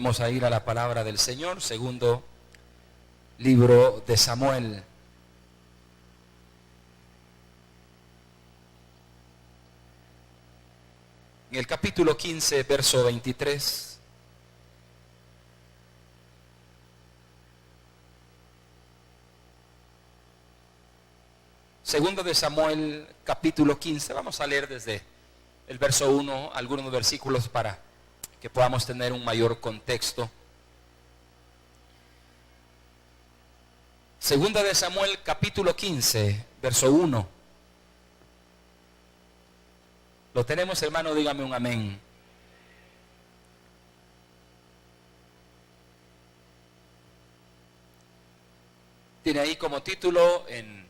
Vamos a ir a la palabra del Señor, segundo libro de Samuel. En el capítulo 15, verso 23. Segundo de Samuel, capítulo 15. Vamos a leer desde el verso 1, algunos versículos para que podamos tener un mayor contexto. Segunda de Samuel, capítulo 15, verso 1. ¿Lo tenemos, hermano? Dígame un amén. Tiene ahí como título en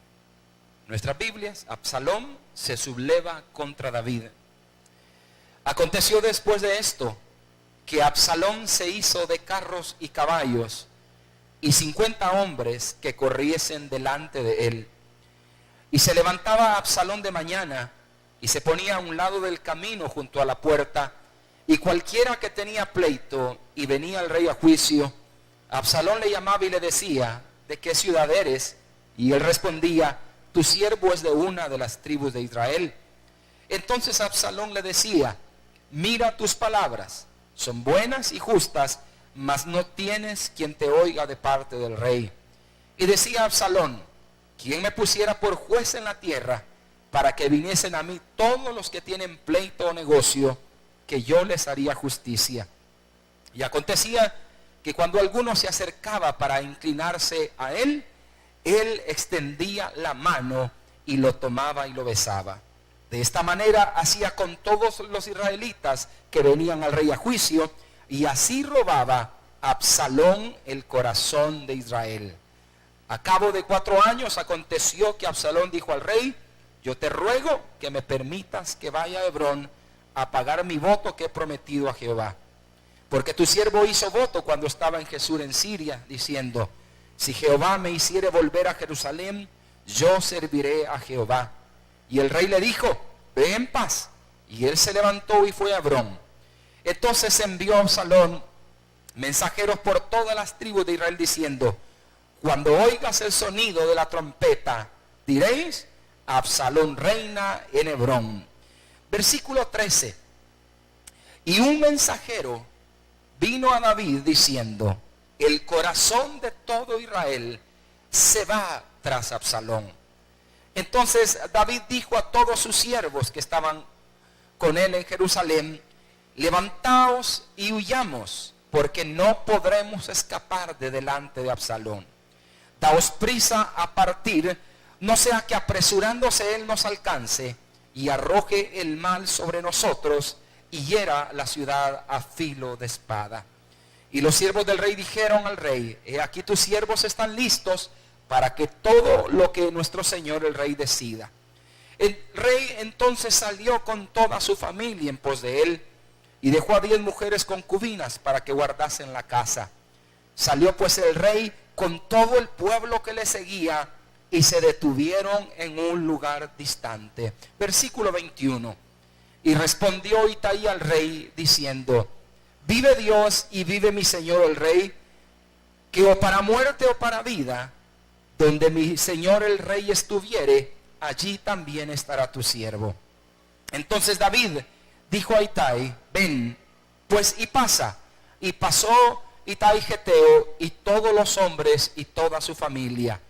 nuestras Biblias: Absalón se subleva contra David. Aconteció después de esto que Absalón se hizo de carros y caballos y 50 hombres que corriesen delante de él. Y se levantaba Absalón de mañana y se ponía a un lado del camino junto a la puerta, y cualquiera que tenía pleito y venía el rey a juicio, Absalón le llamaba y le decía: ¿de qué ciudad eres? Y él respondía: tu siervo es de una de las tribus de Israel. Entonces Absalón le decía: mira tus palabras, son buenas y justas, mas no tienes quien te oiga de parte del rey. Y decía Absalón: ¿quién me pusiera por juez en la tierra, para que viniesen a mí todos los que tienen pleito o negocio, que yo les haría justicia? Y acontecía que cuando alguno se acercaba para inclinarse a él, él extendía la mano y lo tomaba y lo besaba. De esta manera hacía con todos los israelitas que venían al rey a juicio, y así robaba Absalón el corazón de Israel. A cabo de 4 años aconteció que Absalón dijo al rey: yo te ruego que me permitas que vaya a Hebrón a pagar mi voto que he prometido a Jehová. Porque tu siervo hizo voto cuando estaba en Jesús en Siria, diciendo: si Jehová me hiciere volver a Jerusalén, yo serviré a Jehová. Y el rey le dijo: ve en paz. Y él se levantó y fue a Hebrón. Entonces envió Absalón mensajeros por todas las tribus de Israel, diciendo: cuando oigas el sonido de la trompeta, diréis: Absalón reina en Hebrón. Versículo 13. Y un mensajero vino a David diciendo: el corazón de todo Israel se va tras Absalón. Entonces David dijo a todos sus siervos que estaban con él en Jerusalén: levantaos y huyamos, porque no podremos escapar de delante de Absalón. Daos prisa a partir, no sea que apresurándose él nos alcance y arroje el mal sobre nosotros y hiera la ciudad a filo de espada. Y los siervos del rey dijeron al rey: he aquí tus siervos están listos para que todo lo que nuestro señor el rey decida. El rey entonces salió con toda su familia en pos de él, y dejó a 10 mujeres concubinas para que guardasen la casa. Salió pues el rey con todo el pueblo que le seguía, y se detuvieron en un lugar distante. Versículo 21. Y respondió Itai al rey diciendo: vive Dios y vive mi señor el rey, que o para muerte o para vida, donde mi señor el rey estuviere, allí también estará tu siervo. Entonces David dijo a Itai: ven pues y pasa. Y pasó Itai Geteo y todos los hombres y toda su familia.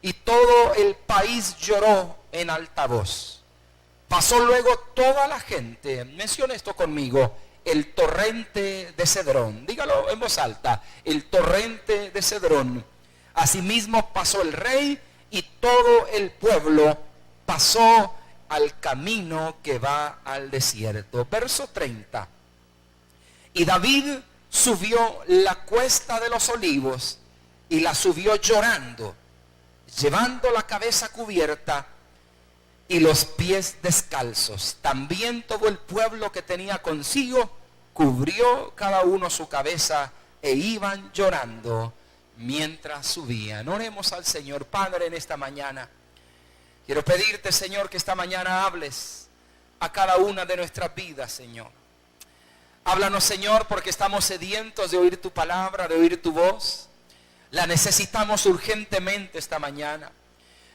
Y todo el país lloró en alta voz. Pasó luego toda la gente, menciona esto conmigo, el torrente de Cedrón. Dígalo en voz alta: el torrente de Cedrón. Asimismo pasó el rey y todo el pueblo pasó al camino que va al desierto. Verso 30. Y David subió la cuesta de los olivos y la subió llorando, llevando la cabeza cubierta y los pies descalzos. También todo el pueblo que tenía consigo cubrió cada uno su cabeza e iban llorando mientras subían. Oremos al Señor. Padre, en esta mañana quiero pedirte, Señor, que esta mañana hables a cada una de nuestras vidas, Señor. Háblanos, Señor, porque estamos sedientos de oír tu palabra, de oír tu voz. La necesitamos urgentemente esta mañana.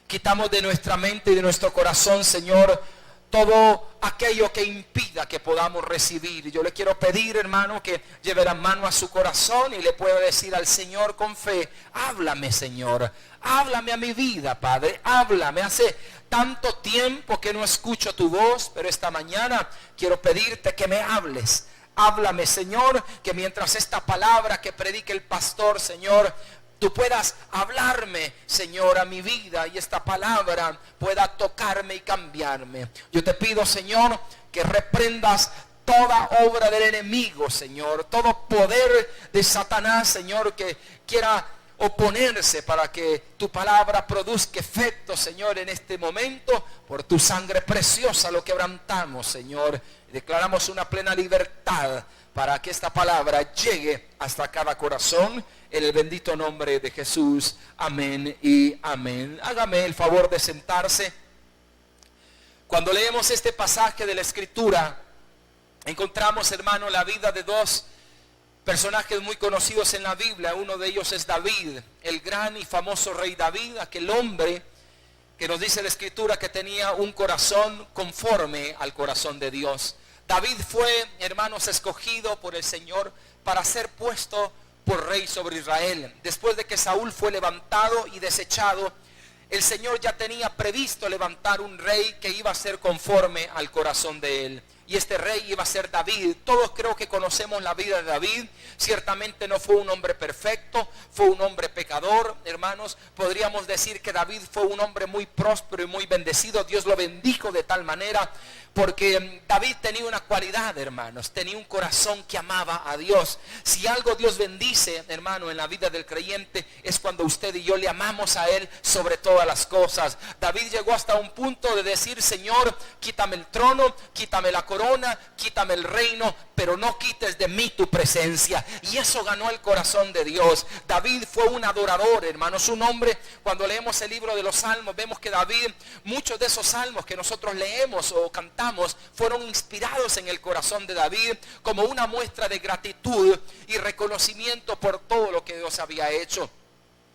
Quitamos de nuestra mente y de nuestro corazón, Señor, todo aquello que impida que podamos recibir. Yo le quiero pedir, hermano, que lleve la mano a su corazón y le pueda decir al Señor con fe: háblame, Señor, háblame a mi vida, Padre, háblame. Hace tanto tiempo que no escucho tu voz, pero esta mañana quiero pedirte que me hables. Háblame, Señor, que mientras esta palabra que predique el pastor, Señor, tú puedas hablarme, Señor, a mi vida, y esta palabra pueda tocarme y cambiarme. Yo te pido, Señor, que reprendas toda obra del enemigo, Señor, todo poder de Satanás, Señor, que quiera oponerse para que tu palabra produzca efecto, Señor, en este momento. Por tu sangre preciosa lo quebrantamos, Señor. Declaramos una plena libertad para que esta palabra llegue hasta cada corazón, en el bendito nombre de Jesús. Amén y amén. Hágame el favor de sentarse. Cuando leemos este pasaje de la Escritura, encontramos, hermano, la vida de dos personajes muy conocidos en la Biblia. Uno de ellos es David, el gran y famoso rey David, aquel hombre que nos dice la Escritura que tenía un corazón conforme al corazón de Dios. David fue, hermanos, escogido por el Señor para ser puesto por rey sobre Israel. Después de que Saúl fue levantado y desechado, el Señor ya tenía previsto levantar un rey que iba a ser conforme al corazón de él. Y este rey iba a ser David. Todos creo que conocemos la vida de David. Ciertamente no fue un hombre perfecto, fue un hombre pecador, hermanos. Podríamos decir que David fue un hombre muy próspero y muy bendecido. Dios lo bendijo de tal manera, porque David tenía una cualidad, hermanos, tenía un corazón que amaba a Dios. Si algo Dios bendice, hermano, en la vida del creyente, es cuando usted y yo le amamos a Él sobre todas las cosas. David llegó hasta un punto de decir: Señor, quítame el trono, quítame la corona, quítame el reino, pero no quites de mí tu presencia. Y eso ganó el corazón de Dios. David fue un adorador, hermanos, un hombre. Cuando leemos el libro de los Salmos, vemos que David, muchos de esos salmos que nosotros leemos o cantamos, fueron inspirados en el corazón de David como una muestra de gratitud y reconocimiento por todo lo que Dios había hecho.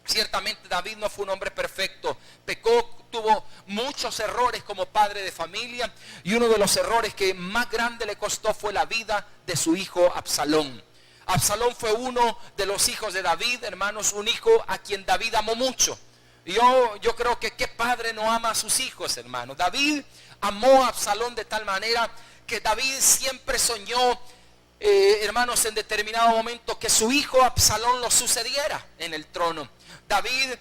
Ciertamente David no fue un hombre perfecto, pecó, tuvo muchos errores como padre de familia, y uno de los errores que más grande le costó fue la vida de su hijo Absalón. Absalón fue uno de los hijos de David, hermanos, un hijo a quien David amó mucho. Yo creo que qué padre no ama a sus hijos, hermanos. David amó a Absalón de tal manera que David siempre soñó, hermanos, en determinado momento que su hijo Absalón lo sucediera en el trono. David,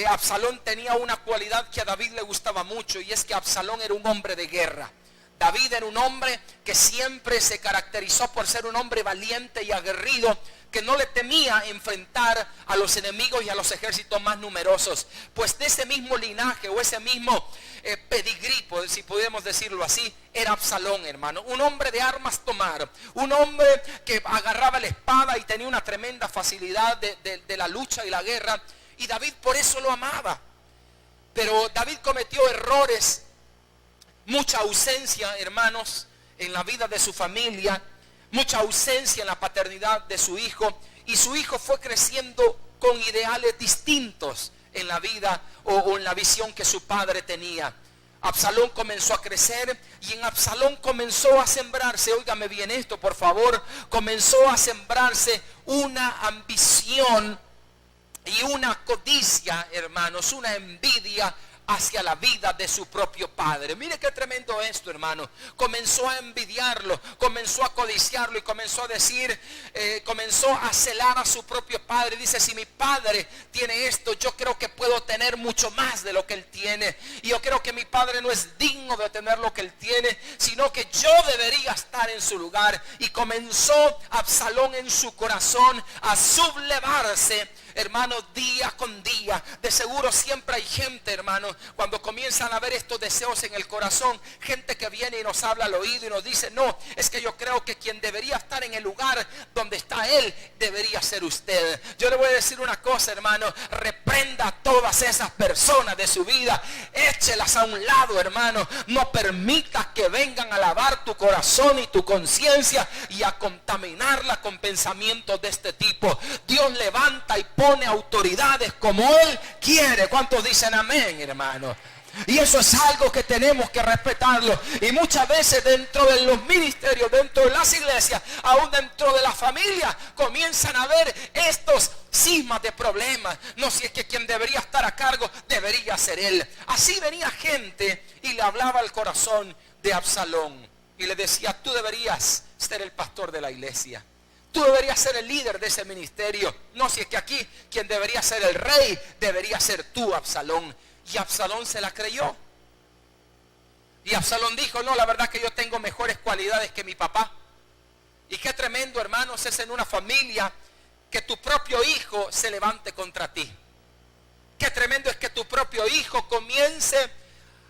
Absalón tenía una cualidad que a David le gustaba mucho, y es que Absalón era un hombre de guerra. David era un hombre que siempre se caracterizó por ser un hombre valiente y aguerrido, que no le temía enfrentar a los enemigos y a los ejércitos más numerosos. Pues de ese mismo linaje o ese mismo pedigrí, si podemos decirlo así, era Absalón, hermano. Un hombre de armas tomar, un hombre que agarraba la espada y tenía una tremenda facilidad de la lucha y la guerra. Y David por eso lo amaba. Pero David cometió errores, mucha ausencia, hermanos, en la vida de su familia, mucha ausencia en la paternidad de su hijo, y su hijo fue creciendo con ideales distintos en la vida o en la visión que su padre tenía. Absalón comenzó a crecer, y en Absalón comenzó a sembrarse, óigame bien esto por favor, comenzó a sembrarse una ambición y una codicia, hermanos, una envidia hacia la vida de su propio padre. Mire qué tremendo esto, hermano. Comenzó a envidiarlo, comenzó a codiciarlo y comenzó a decir, comenzó a celar a su propio padre. Dice: si mi padre tiene esto, yo creo que puedo tener mucho más de lo que él tiene. Y yo creo que mi padre no es digno de tener lo que él tiene, sino que yo debería estar en su lugar. Y comenzó Absalón en su corazón a sublevarse, hermano, día con día. De seguro siempre hay gente, hermano, cuando comienzan a ver estos deseos en el corazón, gente que viene y nos habla al oído y nos dice: no, es que yo creo que quien debería estar en el lugar donde está él, debería ser usted. Yo le voy a decir una cosa, hermano, reprenda a todas esas personas de su vida. Échelas a un lado, hermano. No permitas que vengan a lavar tu corazón y tu conciencia y a contaminarla con pensamientos de este tipo. Dios levanta y pone autoridades como Él quiere. ¿Cuántos dicen amén, hermano? Y eso es algo que tenemos que respetarlo. Y muchas veces dentro de los ministerios, dentro de las iglesias, aún dentro de la familia, comienzan a haber estos cismas de problemas. No, si es que quien debería estar a cargo debería ser él. Así venía gente y le hablaba al corazón de Absalón. Y le decía, tú deberías ser el pastor de la iglesia. Tú deberías ser el líder de ese ministerio. No, si es que aquí quien debería ser el rey debería ser tú, Absalón. Y Absalón se la creyó. Y Absalón dijo, no, la verdad que yo tengo mejores cualidades que mi papá. Y qué tremendo, hermanos, es en una familia que tu propio hijo se levante contra ti. Qué tremendo es que tu propio hijo comience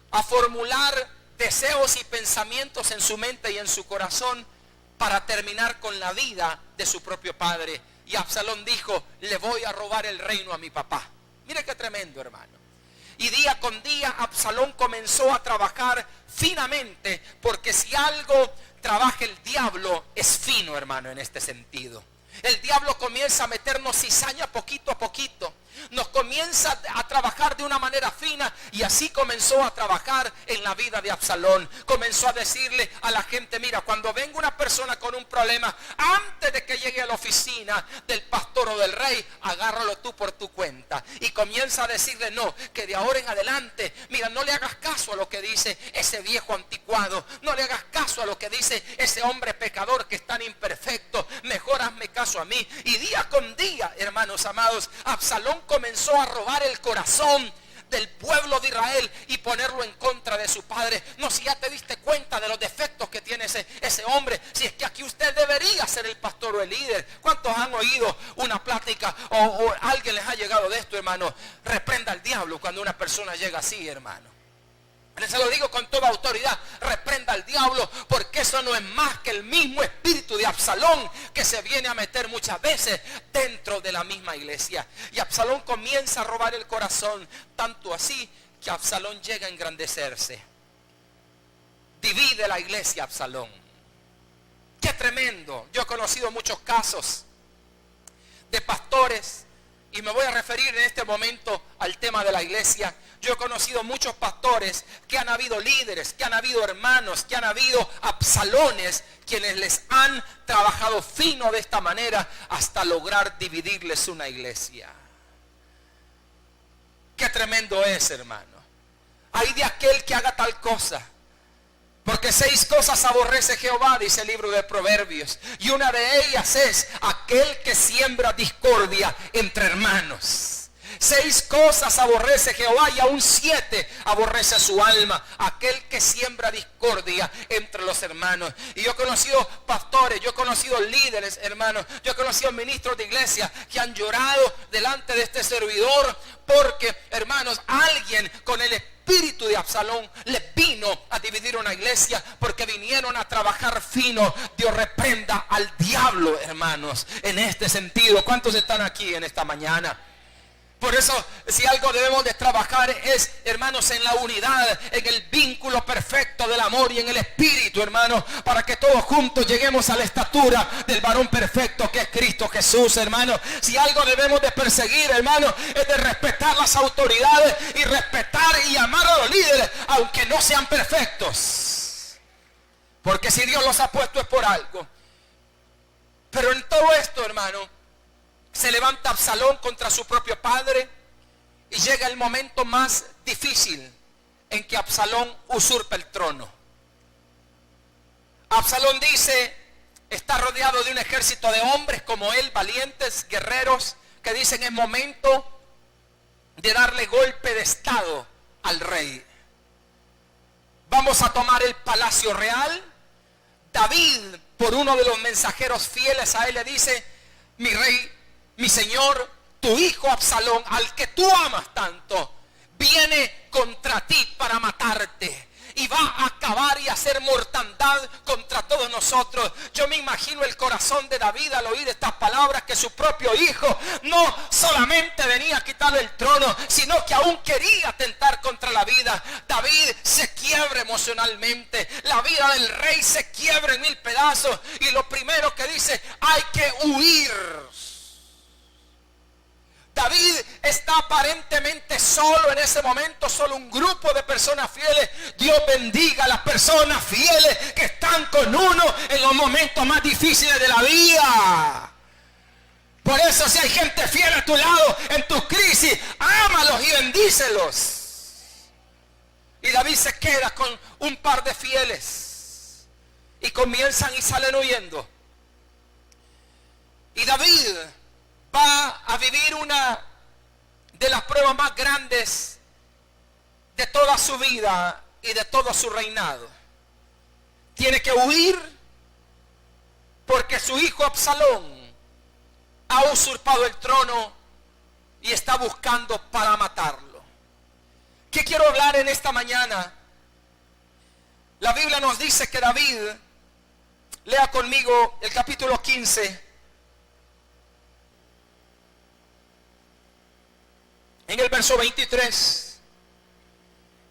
a formular deseos y pensamientos en su mente y en su corazón para terminar con la vida de su propio padre. Y Absalón dijo, le voy a robar el reino a mi papá. Mire qué tremendo, hermano. Y día con día Absalón comenzó a trabajar finamente, porque si algo trabaja el diablo es fino, hermano, en este sentido. El diablo comienza a meternos cizaña poquito a poquito. Nos comienza a trabajar de una manera fina, y así comenzó a trabajar en la vida de Absalón. Comenzó a decirle a la gente, mira, cuando venga una persona con un problema, antes de que llegue a la oficina del pastor o del rey, agárralo tú por tu cuenta. Y comienza a decirle, no, que de ahora en adelante, mira, no le hagas caso a lo que dice ese viejo anticuado. No le hagas caso a lo que dice ese hombre pecador que es tan imperfecto. Mejor hazme caso a mí. Y día con día, hermanos amados, Absalón comenzó a robar el corazón del pueblo de Israel y ponerlo en contra de su padre. No, si ya te diste cuenta de los defectos que tiene ese hombre, si es que aquí usted debería ser el pastor o el líder. ¿Cuántos han oído una plática o alguien les ha llegado de esto, hermano? Reprenda al diablo cuando una persona llega así, hermano. Se lo digo con toda autoridad, reprenda al diablo, porque eso no es más que el mismo espíritu de Absalón que se viene a meter muchas veces dentro de la misma iglesia. Y Absalón comienza a robar el corazón, tanto así que Absalón llega a engrandecerse. Divide la iglesia Absalón. ¡Qué tremendo! Yo he conocido muchos casos de pastores, y me voy a referir en este momento al tema de la iglesia. Yo he conocido muchos pastores que han habido líderes, que han habido hermanos, que han habido Absalones, quienes les han trabajado fino de esta manera hasta lograr dividirles una iglesia. Qué tremendo es, hermano. Hay de aquel que haga tal cosa. Porque 6 cosas aborrece Jehová, dice el libro de Proverbios. Y una de ellas es aquel que siembra discordia entre hermanos. 6 cosas aborrece Jehová, y aún 7 aborrece su alma: aquel que siembra discordia entre los hermanos. Y yo he conocido pastores, yo he conocido líderes, hermanos, yo he conocido ministros de iglesia que han llorado delante de este servidor porque, hermanos, alguien con el espíritu de Absalón les vino a dividir una iglesia, porque vinieron a trabajar fino. Dios reprenda al diablo, hermanos, en este sentido. ¿Cuántos están aquí en esta mañana? Por eso, si algo debemos de trabajar es, hermanos, en la unidad, en el vínculo perfecto del amor y en el espíritu, hermanos, para que todos juntos lleguemos a la estatura del varón perfecto que es Cristo Jesús, hermanos. Si algo debemos de perseguir, hermanos, es de respetar las autoridades y respetar y amar a los líderes, aunque no sean perfectos. Porque si Dios los ha puesto es por algo. Pero en todo esto, hermano, se levanta Absalón contra su propio padre, y llega el momento más difícil en que Absalón usurpa el trono. Absalón dice, está rodeado de un ejército de hombres como él, valientes, guerreros, que dicen es momento de darle golpe de estado al rey. Vamos a tomar el palacio real. David, por uno de los mensajeros fieles a él, le dice, mi rey, mi señor, tu hijo Absalón, al que tú amas tanto, viene contra ti para matarte. y va a acabar y hacer mortandad contra todos nosotros. Yo me imagino el corazón de David al oír estas palabras, que su propio hijo no solamente venía a quitarle el trono, sino que aún quería atentar contra la vida. David se quiebra emocionalmente, la vida del rey se quiebra en 1000 pedazos, y lo primero que dice: hay que huir. David está aparentemente solo en ese momento, solo un grupo de personas fieles. Dios bendiga a las personas fieles que están con uno en los momentos más difíciles de la vida. Por eso, si hay gente fiel a tu lado en tus crisis, ámalos y bendícelos. Y David se queda con un par de fieles y comienzan y salen huyendo. Y David va a vivir una de las pruebas más grandes de toda su vida y de todo su reinado. Tiene que huir porque su hijo Absalón ha usurpado el trono y está buscando para matarlo. ¿Qué quiero hablar en esta mañana? La Biblia nos dice que David, lea conmigo el capítulo 15, en el verso 23,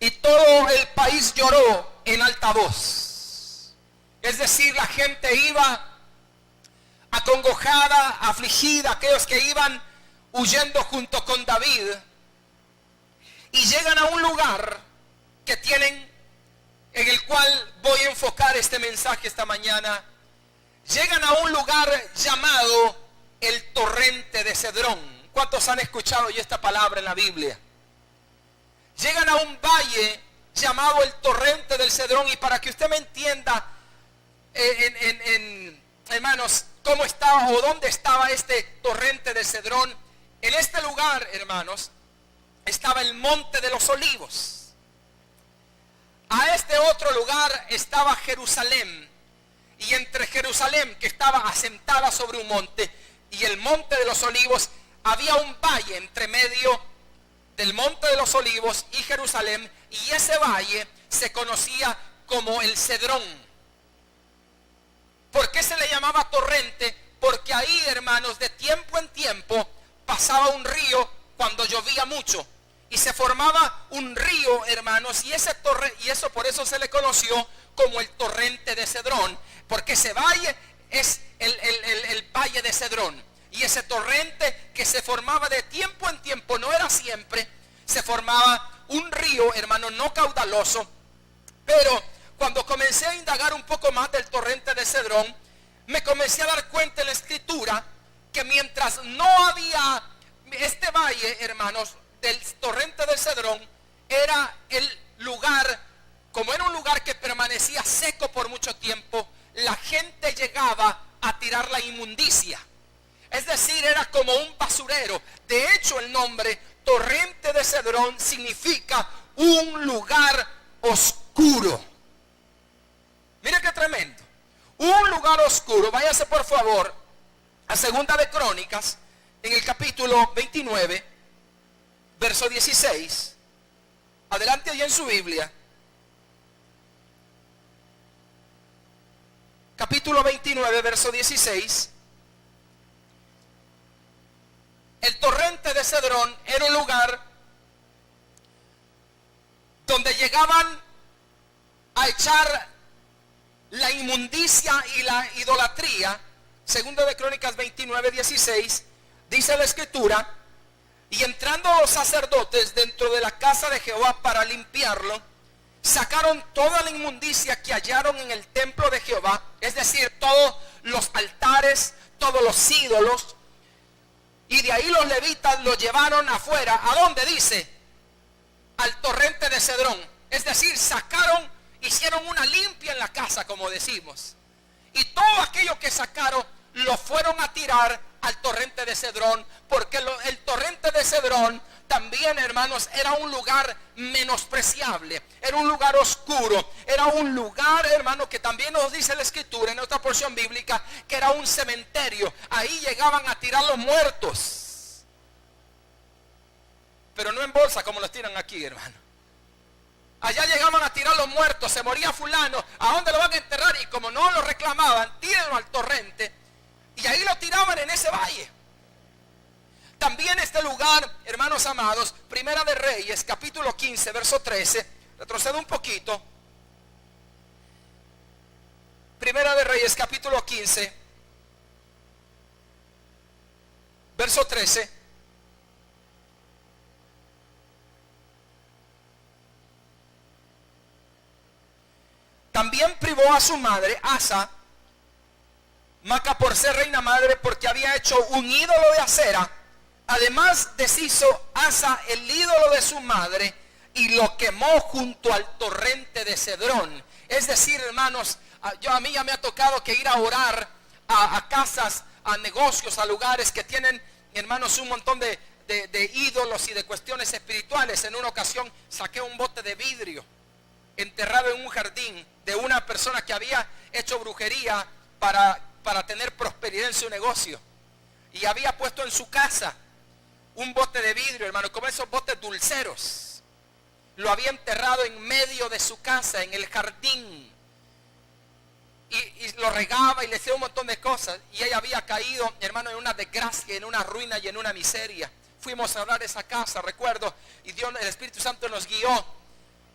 y todo el país lloró en alta voz. Es decir, la gente iba acongojada, afligida, aquellos que iban huyendo junto con David, y llegan a un lugar que tienen, en el cual voy a enfocar este mensaje esta mañana. Llegan a un lugar llamado el torrente de Cedrón. ¿Cuántos han escuchado ya esta palabra en la Biblia? Llegan a un valle llamado el torrente del Cedrón, y para que usted me entienda, hermanos, cómo estaba o dónde estaba este torrente de Cedrón. En este lugar, hermanos, estaba el monte de los olivos. A este otro lugar estaba Jerusalén, y entre Jerusalén, que estaba asentada sobre un monte, y el monte de los olivos, había un valle entre medio del monte de los olivos y Jerusalén, y ese valle se conocía como el Cedrón. ¿Por qué se le llamaba torrente? Porque ahí, hermanos, de tiempo en tiempo pasaba un río cuando llovía mucho, y se formaba un río, hermanos, y eso por eso se le conoció como el torrente de Cedrón, porque ese valle es el valle de Cedrón. Y ese torrente que se formaba de tiempo en tiempo, no era siempre, se formaba un río, hermano, no caudaloso. Pero cuando comencé a indagar un poco más del torrente de Cedrón, me comencé a dar cuenta en la escritura que mientras no había este valle, hermanos, del torrente del Cedrón, era el lugar, como era un lugar que permanecía seco por mucho tiempo, la gente llegaba a tirar la inmundicia. Es decir, era como un basurero. De hecho, el nombre torrente de Cedrón significa un lugar oscuro. Mira qué tremendo. Un lugar oscuro. Váyase por favor a Segunda de Crónicas, en el capítulo 29, verso 16. Adelante allí en su Biblia. Capítulo 29, verso 16. El torrente de Cedrón era un lugar donde llegaban a echar la inmundicia y la idolatría. Segunda de Crónicas 29, 16, dice la escritura: y entrando los sacerdotes dentro de la casa de Jehová para limpiarlo, sacaron toda la inmundicia que hallaron en el templo de Jehová, es decir, todos los altares, todos los ídolos. Y de ahí los levitas lo llevaron afuera. ¿A dónde dice? Al torrente de Cedrón. Es decir, hicieron una limpia en la casa, como decimos. Y todo aquello que sacaron lo fueron a tirar al torrente de Cedrón. Porque el torrente de Cedrón también, hermanos, era un lugar menospreciable. Era un lugar oscuro. Era un lugar, hermano, que también nos dice la escritura en otra porción bíblica, que era un cementerio. Ahí llegaban a tirar los muertos. Pero no en bolsa como los tiran aquí, hermano. Allá llegaban a tirar los muertos, se moría fulano, ¿a dónde lo van a enterrar? Y como no lo reclamaban, tírenlo al torrente. Y ahí lo tiraban en ese valle. También este lugar, hermanos amados, Primera de Reyes, capítulo 15, verso 13. Retrocedo un poquito. Primera de Reyes, capítulo 15, verso 13. También privó a su madre, Asa, Maca, por ser reina madre, porque había hecho un ídolo de acera. Además deshizo Asa el ídolo de su madre y lo quemó junto al torrente de Cedrón. Es decir, hermanos, a mí ya me ha tocado que ir a orar a casas, a negocios, a lugares que tienen, hermanos, un montón de ídolos y de cuestiones espirituales. En una ocasión saqué un bote de vidrio enterrado en un jardín de una persona que había hecho brujería para tener prosperidad en su negocio. Y había puesto en su casa un bote de vidrio, hermano, como esos botes dulceros. Lo había enterrado en medio de su casa, en el jardín. Y lo regaba y le hacía un montón de cosas. Y ella había caído, hermano, en una desgracia, en una ruina y en una miseria. Fuimos a hablar de esa casa, recuerdo. Y Dios, el Espíritu Santo nos guió.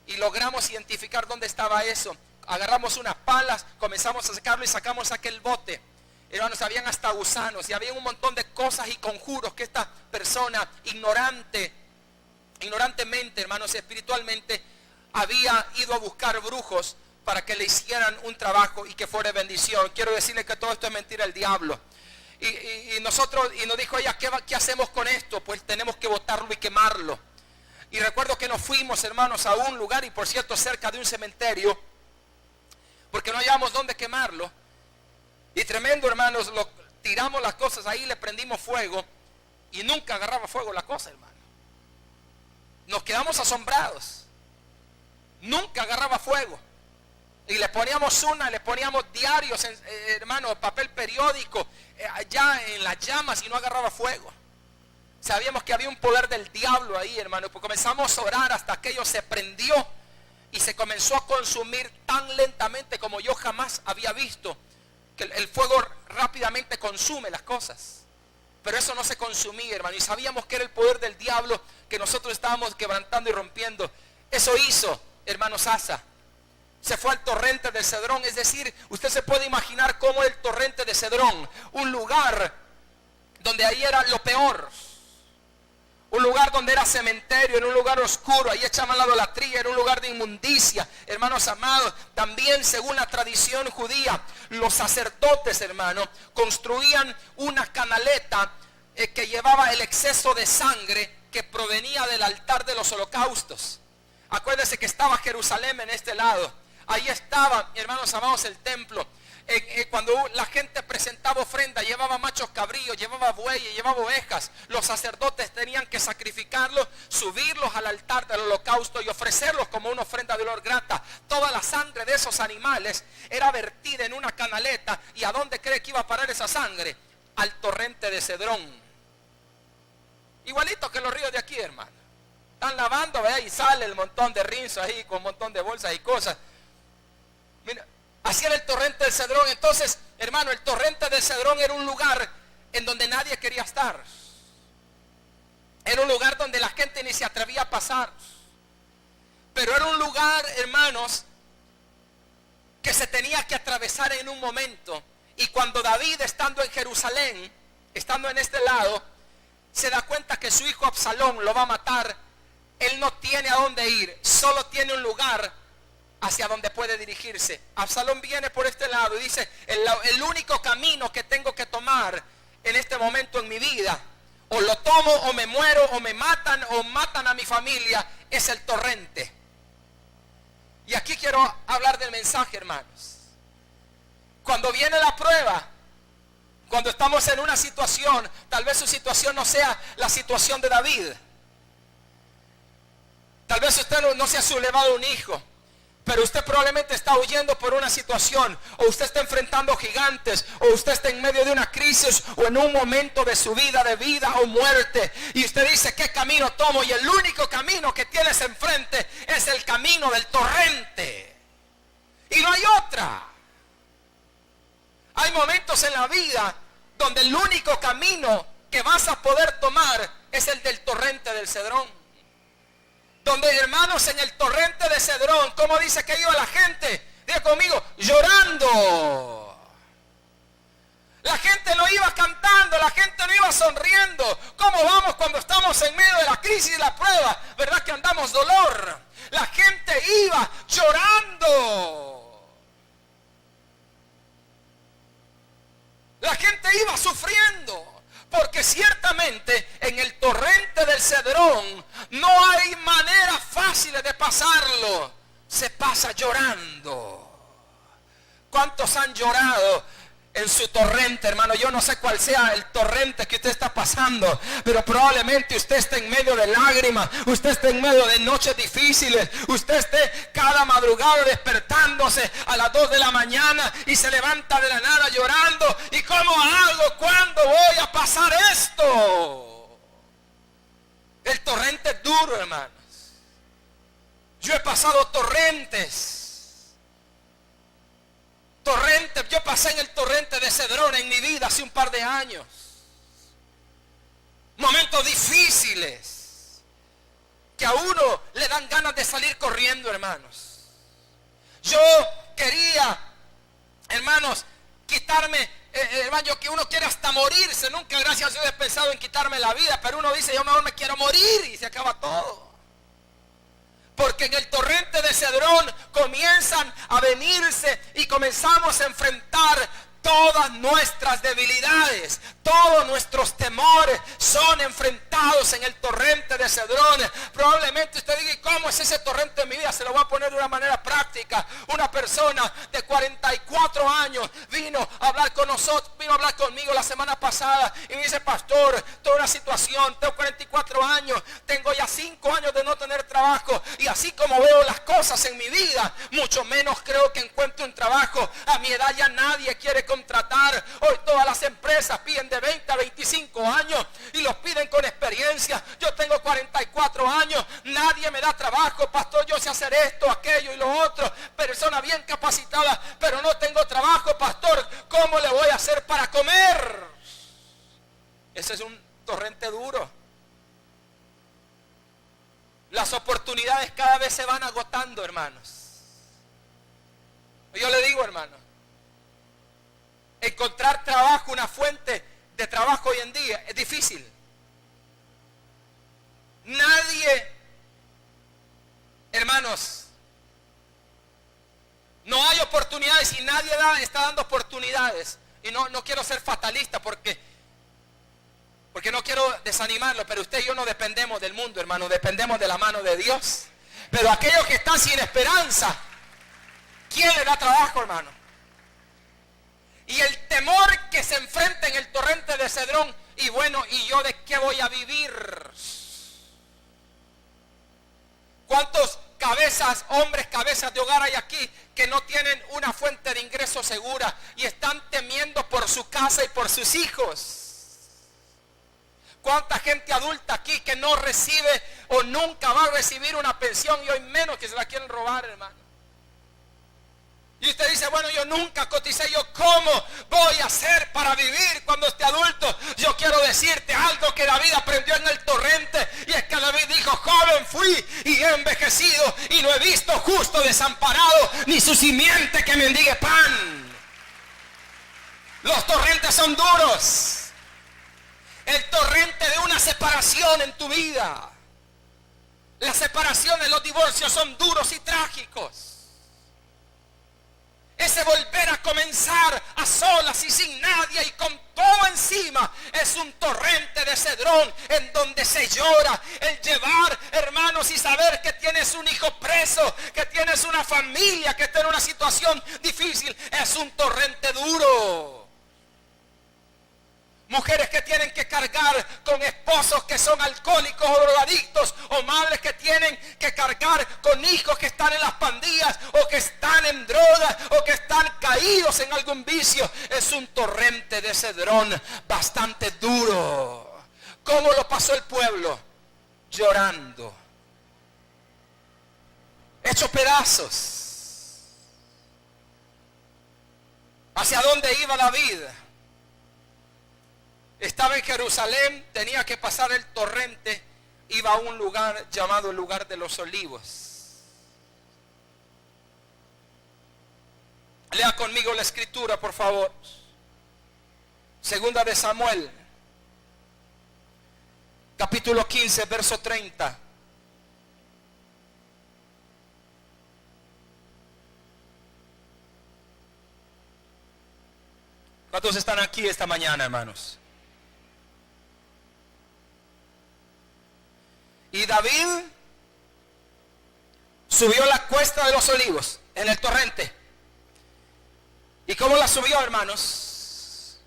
Y logramos identificar dónde estaba eso. Agarramos unas palas, comenzamos a sacarlo y sacamos aquel bote. Hermanos, habían hasta gusanos y había un montón de cosas y conjuros que esta persona ignorantemente, hermanos, espiritualmente, había ido a buscar brujos para que le hicieran un trabajo y que fuera bendición. Quiero decirle que todo esto es mentira del diablo. Y nos dijo ella, ¿qué hacemos con esto? Pues tenemos que botarlo y quemarlo. Y recuerdo que nos fuimos, hermanos, a un lugar, y por cierto cerca de un cementerio, porque no hallábamos dónde quemarlo. Y tremendo, hermanos, tiramos las cosas ahí, le prendimos fuego y nunca agarraba fuego la cosa, hermano. Nos quedamos asombrados. Nunca agarraba fuego. Y le poníamos diarios, hermano, papel periódico, allá en las llamas y no agarraba fuego. Sabíamos que había un poder del diablo ahí, hermano. Pues comenzamos a orar hasta aquello se prendió y se comenzó a consumir tan lentamente como yo jamás había visto. Que el fuego rápidamente consume las cosas. Pero eso no se consumía, hermano. Y sabíamos que era el poder del diablo que nosotros estábamos quebrantando y rompiendo. Eso hizo, hermanos, Asa. Se fue al torrente de Cedrón. Es decir, usted se puede imaginar cómo el torrente de Cedrón, un lugar donde ahí era lo peor. Un lugar donde era cementerio, en un lugar oscuro, ahí echaban la idolatría, era un lugar de inmundicia. Hermanos amados, también según la tradición judía, los sacerdotes, hermanos, construían una canaleta que llevaba el exceso de sangre que provenía del altar de los holocaustos. Acuérdense que estaba Jerusalén en este lado. Ahí estaba, hermanos amados, el templo. Cuando la gente presentaba ofrenda, llevaba machos cabríos, llevaba bueyes, llevaba ovejas. Los sacerdotes tenían que sacrificarlos, subirlos al altar del holocausto y ofrecerlos como una ofrenda de olor grata. Toda la sangre de esos animales era vertida en una canaleta. ¿Y a dónde cree que iba a parar esa sangre? Al torrente de Cedrón. Igualito que los ríos de aquí, hermano. Están lavando, ¿verdad? Y sale el montón de rinzo ahí con un montón de bolsas y cosas. Mira, así era el torrente del Cedrón. Entonces, hermano, el torrente del Cedrón era un lugar en donde nadie quería estar. Era un lugar donde la gente ni se atrevía a pasar. Pero era un lugar, hermanos, que se tenía que atravesar en un momento. Y cuando David, estando en Jerusalén, estando en este lado, se da cuenta que su hijo Absalón lo va a matar, él no tiene a dónde ir, solo tiene un lugar hacia donde puede dirigirse. Absalón viene por este lado y dice, el único camino que tengo que tomar en este momento en mi vida, o lo tomo o me muero o me matan o matan a mi familia, es el torrente. Y aquí quiero hablar del mensaje, hermanos. Cuando viene la prueba, cuando estamos en una situación, tal vez su situación no sea la situación de David. Tal vez usted no se ha sublevado un hijo. Pero usted probablemente está huyendo por una situación, o usted está enfrentando gigantes, o usted está en medio de una crisis, o en un momento de su vida, de vida o muerte, y usted dice: ¿qué camino tomo? Y el único camino que tienes enfrente es el camino del torrente, y no hay otra. Hay momentos en la vida donde el único camino que vas a poder tomar es el del torrente del Cedrón. Donde, hermanos, en el torrente de Cedrón, ¿cómo dice que iba la gente? Diga conmigo: llorando. La gente no iba cantando, la gente no iba sonriendo. ¿Cómo vamos cuando estamos en medio de la crisis y la prueba? ¿Verdad que andamos dolor? La gente iba llorando. La gente iba sufriendo. Porque ciertamente en el torrente del Cedrón no hay manera fácil de pasarlo. Se pasa llorando. ¿Cuántos han llorado en su torrente, hermano? Yo no sé cuál sea el torrente que usted está pasando, pero probablemente usted esté en medio de lágrimas, usted esté en medio de noches difíciles, usted esté cada madrugada despertándose a las 2 de la mañana y se levanta de la nada llorando. ¿Y cómo hago? ¿Cuándo voy a pasar esto? El torrente es duro, hermanos. Yo he pasado torrentes. Yo pasé en el torrente de Cedrón en mi vida hace un par de años. Momentos difíciles que a uno le dan ganas de salir corriendo, hermanos. Yo quería, hermanos, quitarme, hermano, que uno quiere hasta morirse. Nunca, gracias a Dios, he pensado en quitarme la vida, pero uno dice: yo mejor me quiero morir, y se acaba todo. Porque en el torrente de Cedrón comienzan a venirse y comenzamos a enfrentar todas nuestras debilidades, todos nuestros temores son enfrentados en el torrente de Cedrón. Probablemente usted diga: ¿y cómo es ese torrente en mi vida? Se lo voy a poner de una manera práctica. Una persona de 44 años vino a hablar con nosotros, vino a hablar conmigo la semana pasada y me dice: pastor, toda una situación, tengo 44 años, tengo ya 5 años de no tener trabajo, y así como veo las cosas en mi vida, mucho menos creo que encuentre un trabajo. A mi edad ya nadie quiere contratar. Hoy todas las empresas piden de 20 a 25 años y los piden con experiencia. Yo tengo 44 años, nadie me da trabajo, pastor. Yo sé hacer esto, aquello y lo otro, persona bien capacitada, pero no tengo trabajo, pastor. ¿Cómo le voy a hacer para comer? Ese es un torrente duro. Las oportunidades cada vez se van agotando, hermanos. Yo le digo, hermano, encontrar trabajo, una fuente de trabajo hoy en día es difícil. Nadie, hermanos, no hay oportunidades y nadie está dando oportunidades. Y no quiero ser fatalista porque no quiero desanimarlo, pero usted y yo no dependemos del mundo, hermano, dependemos de la mano de Dios. Pero aquellos que están sin esperanza, ¿quién le da trabajo, hermano? Y el temor que se enfrenta en el torrente de Cedrón: y bueno, ¿y yo de qué voy a vivir? ¿Cuántos hombres cabezas de hogar hay aquí que no tienen una fuente de ingreso segura y están temiendo por su casa y por sus hijos? ¿Cuánta gente adulta aquí que no recibe o nunca va a recibir una pensión, y hoy menos que se la quieren robar, hermano? Y usted dice: bueno, yo nunca coticé, ¿yo cómo voy a hacer para vivir cuando esté adulto? Yo quiero decirte algo que David aprendió en el torrente, y es que David dijo: joven fui y he envejecido, y no he visto justo desamparado, ni su simiente que mendigue pan. Los torrentes son duros. El torrente de una separación en tu vida. Las separaciones, los divorcios son duros y trágicos. Ese volver a comenzar a solas y sin nadie y con todo encima es un torrente de Cedrón en donde se llora. El llevar, hermanos, y saber que tienes un hijo preso, que tienes una familia que está en una situación difícil, es un torrente duro. Mujeres que tienen que cargar con esposos esposos que son alcohólicos o drogadictos, o madres que tienen que cargar con hijos que están en las pandillas, o que están en drogas, o que están caídos en algún vicio. Es un torrente de Cedrón bastante duro. ¿Cómo lo pasó el pueblo? Llorando, hecho pedazos. ¿Hacia dónde iba David? Estaba en Jerusalén, tenía que pasar el torrente, iba a un lugar llamado el lugar de los olivos. Lea conmigo la escritura, por favor. Segunda de Samuel, capítulo 15, verso 30. ¿Cuántos están aquí esta mañana, hermanos? Y David subió la cuesta de los olivos en el torrente. ¿Y cómo la subió, hermanos?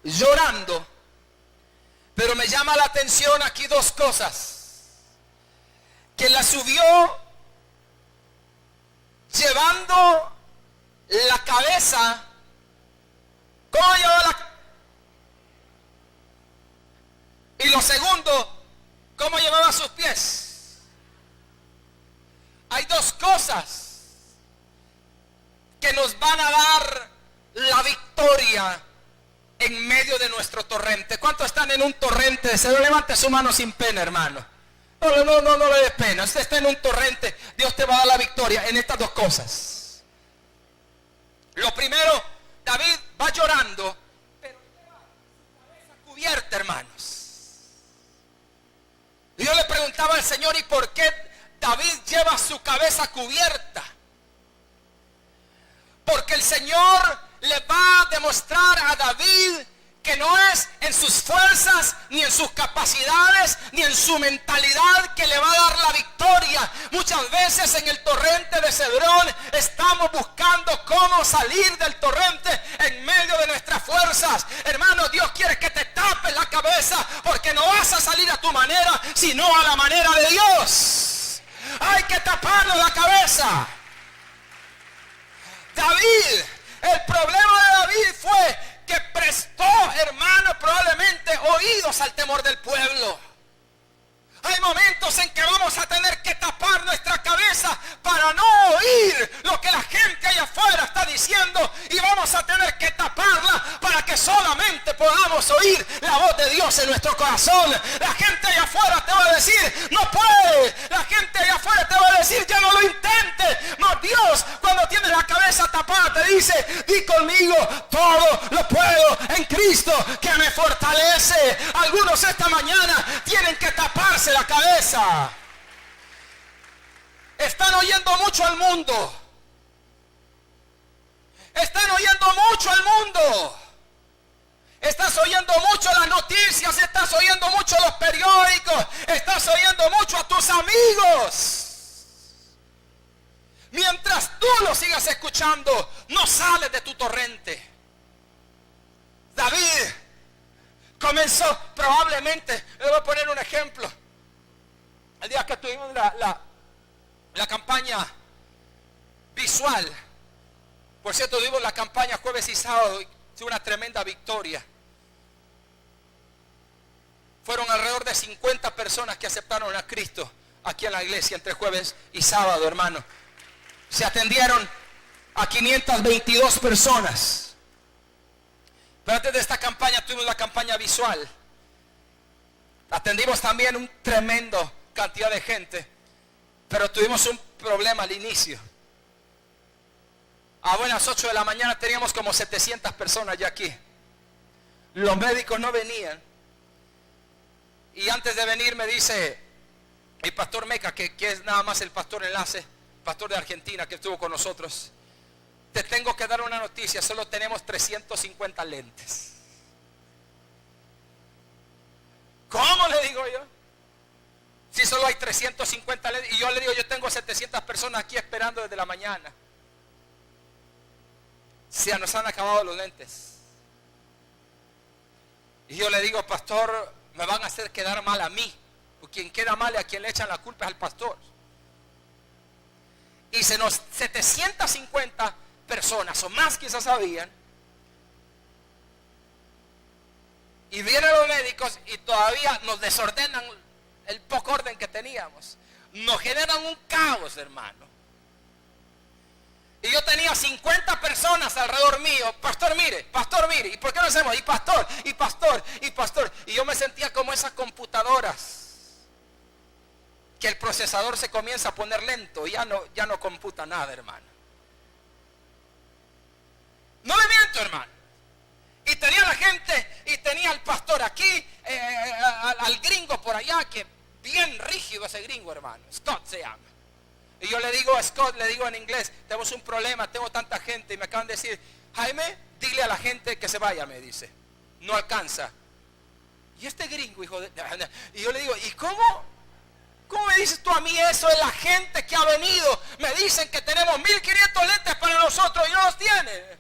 Llorando. Pero me llama la atención aquí dos cosas. Que la subió llevando la cabeza. ¿Cómo llevó la? Y lo segundo, ¿cómo llevaba sus pies? Hay dos cosas que nos van a dar la victoria en medio de nuestro torrente. ¿Cuántos están en un torrente? Se lo levante su mano sin pena, hermano. No le des pena. Usted está en un torrente, Dios te va a dar la victoria en estas dos cosas. Lo primero, David va llorando, pero lleva su cabeza cubierta, hermanos. Y yo le preguntaba al Señor, ¿y por qué David lleva su cabeza cubierta? Porque el Señor le va a demostrar a David que no es en sus fuerzas, ni en sus capacidades, ni en su mentalidad que le va a dar la victoria. Muchas veces en el torrente de Cedrón estamos buscando cómo salir del torrente en medio de nuestras fuerzas. Hermano, Dios quiere que te tapes la cabeza, porque no vas a salir a tu manera, sino a la manera de Dios. Hay que taparle la cabeza. David, el problema de David fue que prestó, hermano, probablemente oídos al temor del pueblo. Hay momentos en que vamos a tener que tapar nuestra cabeza para no oír lo que la gente allá afuera está diciendo, y vamos a tener que taparla para que solamente podamos oír la voz de Dios en nuestro corazón. La gente allá afuera te va a decir, no puedes. La gente allá afuera te va a decir, ya no lo intentes. Mas Dios, cuando tienes la cabeza tapada, te dice, di conmigo, todo lo puedo en Cristo que me fortalece. Algunos esta mañana tienen que taparse la cabeza. Están oyendo mucho al mundo. Están oyendo mucho al mundo. Estás oyendo mucho las noticias, estás oyendo mucho los periódicos, estás oyendo mucho a tus amigos. Mientras tú lo sigas escuchando, no sales de tu torrente. David comenzó probablemente, le voy a poner un ejemplo. El día que tuvimos la campaña visual, por cierto, tuvimos la campaña jueves y sábado, fue una tremenda victoria. Fueron alrededor de 50 personas que aceptaron a Cristo aquí en la iglesia entre jueves y sábado, hermano. Se atendieron a 522 personas. Pero antes de esta campaña tuvimos la campaña visual. Atendimos también un tremendo cantidad de gente, pero tuvimos un problema al inicio. A buenas 8 de la mañana teníamos como 700 personas ya aquí. Los médicos no venían. Y antes de venir me dice el pastor Meca, que es nada más el pastor enlace, pastor de Argentina que estuvo con nosotros: te tengo que dar una noticia, solo tenemos 350 lentes. ¿Cómo? Le digo yo. Si solo hay 350 lentes. Y yo le digo, yo tengo 700 personas aquí esperando desde la mañana. Se nos han acabado los lentes. Y yo le digo, pastor, me van a hacer quedar mal a mí. Porque quien queda mal y a quien le echan la culpa es al pastor. Y 750 personas o más quizás habían. Y vienen los médicos y todavía nos desordenan el poco orden que teníamos. Nos generan un caos, hermano. Y yo tenía 50 personas alrededor mío. Pastor, mire. ¿Y por qué no hacemos? Y pastor. Y yo me sentía como esas computadoras que el procesador se comienza a poner lento y ya no computa nada, hermano. No le miento, hermano. Y tenía la gente, y tenía al pastor aquí, al gringo por allá, que bien rígido ese gringo, hermano. Scott se llama. Y yo le digo a Scott, le digo en inglés, tenemos un problema, tengo tanta gente. Y me acaban de decir, Jaime, dile a la gente que se vaya, me dice. No alcanza. Y este gringo, hijo de... Y yo le digo, ¿y cómo? ¿Cómo me dices tú a mí eso de la gente que ha venido? Me dicen que tenemos 1500 lentes para nosotros y no los tienen.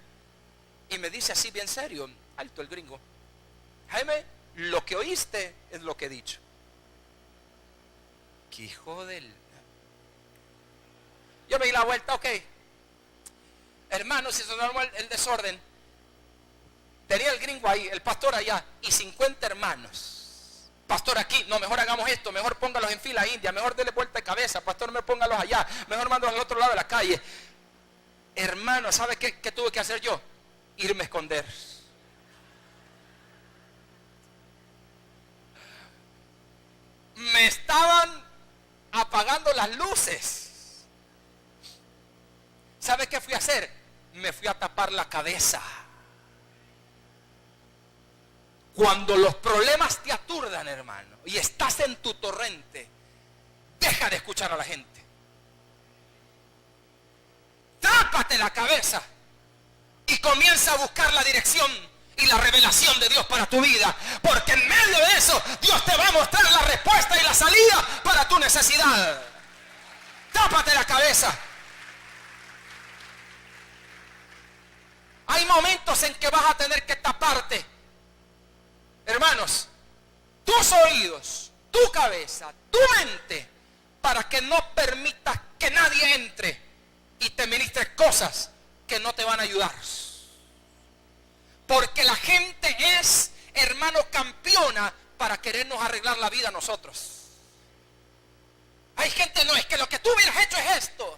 Y me dice así bien serio, alto el gringo, Jaime, lo que oíste es lo que he dicho. ¿Qué hijo del...? Yo me di la vuelta, ok. Hermano, si se normó el desorden. Tenía el gringo ahí, el pastor allá, y 50 hermanos. Pastor aquí, no, mejor hagamos esto, mejor póngalos en fila india, mejor dele vuelta de cabeza, pastor, me póngalos allá, mejor mándalos al otro lado de la calle. Hermano, ¿sabe qué tuve que hacer yo? Irme a esconder. Me estaban apagando las luces. ¿Sabe qué fui a hacer? Me fui a tapar la cabeza. Cuando los problemas te aturdan, hermano, y estás en tu torrente, deja de escuchar a la gente. Tápate la cabeza y comienza a buscar la dirección y la revelación de Dios para tu vida. Porque en medio de eso, Dios te va a mostrar la respuesta y la salida para tu necesidad. Tápate la cabeza. Hay momentos en que vas a tener que taparte. Hermanos, tus oídos, tu cabeza, tu mente, para que no permitas que nadie entre y te ministre cosas que no te van a ayudar. Porque la gente es, hermano, campeona para querernos arreglar la vida a nosotros. Hay gente, no, es que lo que tú hubieras hecho es esto.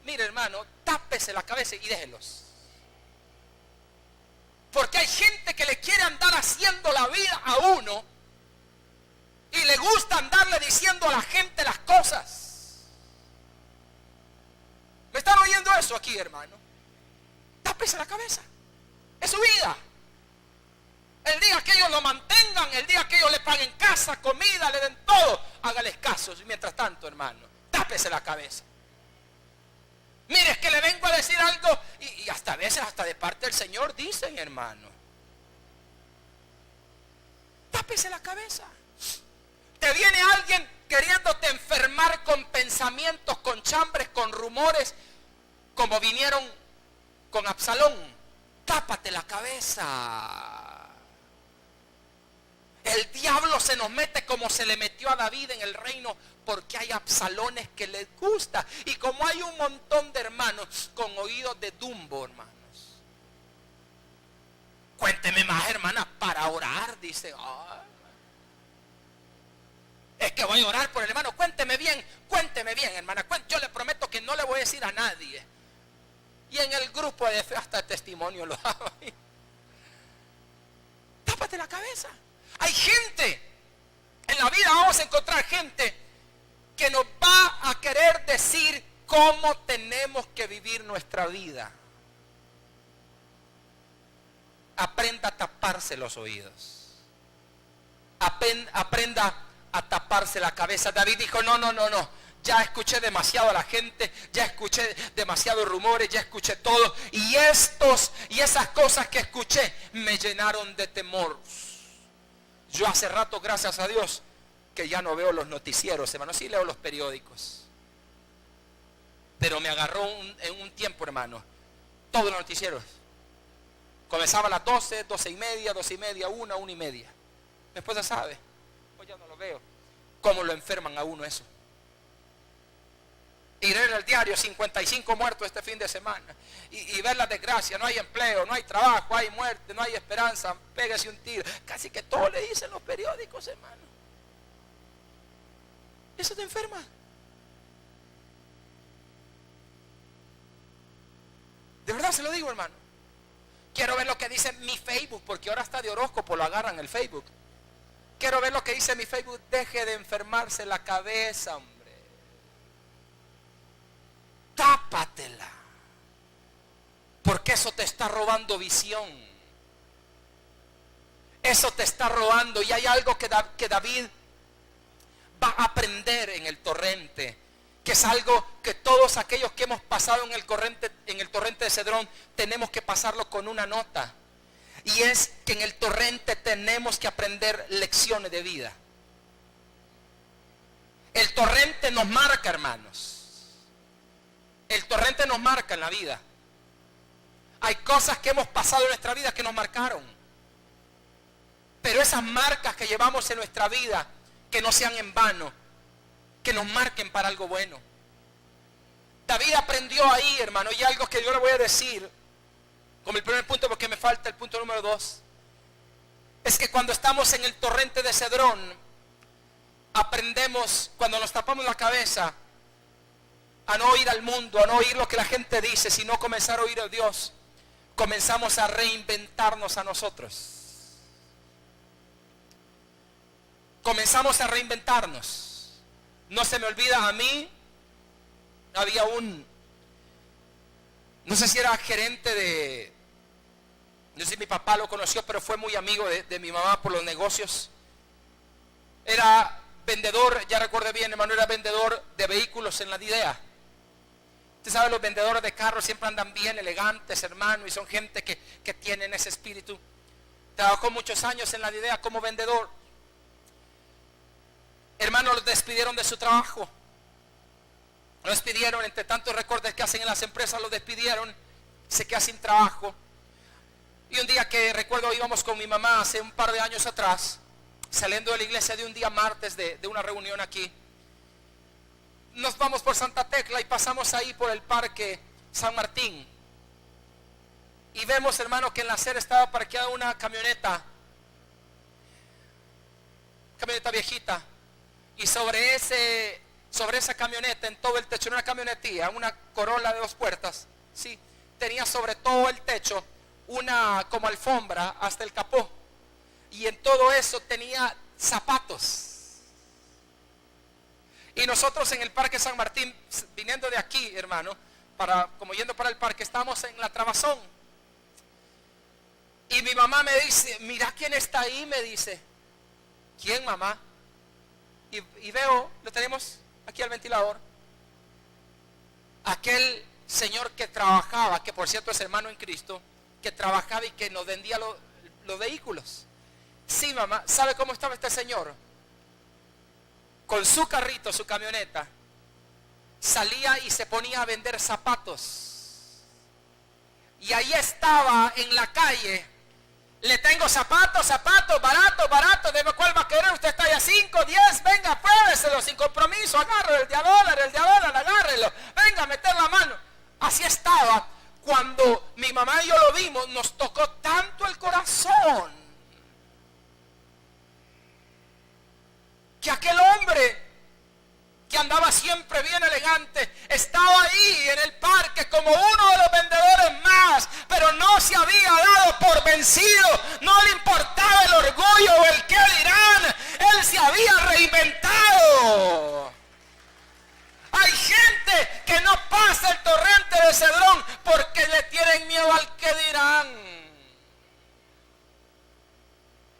Mire, hermano, tápese la cabeza y déjelos. Porque hay gente que le quiere andar haciendo la vida a uno y le gusta andarle diciendo a la gente las cosas. ¿Me están oyendo eso aquí, hermano? Tápese la cabeza. Es su vida. El día que ellos lo mantengan, el día que ellos le paguen casa, comida, le den todo, hágales caso. Y mientras tanto, hermano, tápese la cabeza. Mire, es que le vengo a decir algo y hasta a veces, hasta de parte del Señor, dicen, hermano. Tápese la cabeza. Te viene alguien queriéndote enfermar con pensamientos, con chambres, con rumores, como vinieron con Absalón. Tápate la cabeza. El diablo se nos mete como se le metió a David en el reino, porque hay Absalones que les gusta. Y como hay un montón de hermanos con oídos de Dumbo, hermanos. Cuénteme más, hermana, para orar, dice. Es que voy a orar por el hermano. Cuénteme bien, hermana. Yo le prometo que no le voy a decir a nadie. Y en el grupo de fe hasta el testimonio lo hago. Tápate la cabeza. Hay gente, en la vida vamos a encontrar gente que nos va a querer decir cómo tenemos que vivir nuestra vida. Aprenda a taparse los oídos. Aprenda a taparse la cabeza. David dijo, no. Ya escuché demasiado a la gente, ya escuché demasiados rumores, ya escuché todo. Y esas cosas que escuché me llenaron de temor. Yo hace rato, gracias a Dios, que ya no veo los noticieros, hermano. Sí leo los periódicos. Pero me agarró en un tiempo, hermano, todos los noticieros. Comenzaba a las 12, 12:30, 12:30, 1:30. Mi esposa sabe. pues ya no lo veo. ¿Cómo lo enferman a uno eso? Y leer el diario, 55 muertos este fin de semana. Y ver la desgracia, no hay empleo, no hay trabajo, hay muerte, no hay esperanza, pégase un tiro. Casi que todo le dicen los periódicos, hermano. Eso te enferma. De verdad se lo digo, hermano. Quiero ver lo que dice mi Facebook, porque ahora está de horóscopo, lo agarran el Facebook. Quiero ver lo que dice mi Facebook. Deje de enfermarse la cabeza, hombre. Tápatela, porque eso te está robando visión. Eso te está robando. Y hay algo que David va a aprender en el torrente, que es algo que todos aquellos que hemos pasado en el torrente de Cedrón tenemos que pasarlo con una nota. Y es que en el torrente tenemos que aprender lecciones de vida. El torrente nos marca, hermanos. El torrente nos marca en la vida. Hay cosas que hemos pasado en nuestra vida que nos marcaron. Pero esas marcas que llevamos en nuestra vida, que no sean en vano, que nos marquen para algo bueno. David aprendió ahí, hermano, y algo que yo le voy a decir como el primer punto, porque me falta el punto número 2. Es que cuando estamos en el torrente de Cedrón, aprendemos, cuando nos tapamos la cabeza, a no oír al mundo, a no oír lo que la gente dice, sino comenzar a oír a Dios. Comenzamos a reinventarnos a nosotros. Comenzamos a reinventarnos. No se me olvida a mí, había no sé si era gerente no sé si mi papá lo conoció, pero fue muy amigo de mi mamá por los negocios. Era vendedor, ya recuerdo bien, hermano, era vendedor de vehículos en la DIDEA. Usted sabe, los vendedores de carros siempre andan bien elegantes, hermano, y son gente que tienen ese espíritu. Trabajó muchos años en la DIDEA como vendedor. Hermano, los despidieron de su trabajo. Lo despidieron, entre tantos recortes que hacen en las empresas, los despidieron. Se queda sin trabajo. Y un día que recuerdo íbamos con mi mamá hace un par de años atrás, saliendo de la iglesia de un día martes de una reunión aquí. Nos vamos por Santa Tecla y pasamos ahí por el parque San Martín. Y vemos, hermano, que en la acera estaba parqueada una camioneta viejita. Y sobre esa camioneta, en todo el techo, una camionetía, una Corolla de 2 puertas, sí, tenía sobre todo el techo una como alfombra hasta el capó. Y en todo eso tenía zapatos. Y nosotros en el parque San Martín, viniendo de aquí, hermano, como yendo para el parque, estábamos en la Trabazón. Y mi mamá me dice, mira quién está ahí, me dice. ¿Quién, mamá? Y veo, lo tenemos aquí al ventilador. Aquel señor que trabajaba, que por cierto es hermano en Cristo, que trabajaba y que nos vendía los vehículos. Sí, mamá, ¿sabe cómo estaba este señor? Con su carrito, su camioneta, salía y se ponía a vender zapatos. Y ahí estaba en la calle. Le tengo zapatos, barato, ¿de cuál va a querer? Usted está allá 5, 10, venga, pruébeselo sin compromiso, agárrelo, el de a dólar, agárrelo, venga, meter la mano. Así estaba. Cuando mi mamá y yo lo vimos, nos tocó tanto el corazón, que aquel hombre que andaba siempre bien elegante estaba ahí en el parque como uno de los vendedores más, pero no se había dado por vencido, no le importaba el orgullo o el qué dirán, él se había reinventado. Hay gente que no pasa el torrente de Cedrón porque le tienen miedo al qué dirán.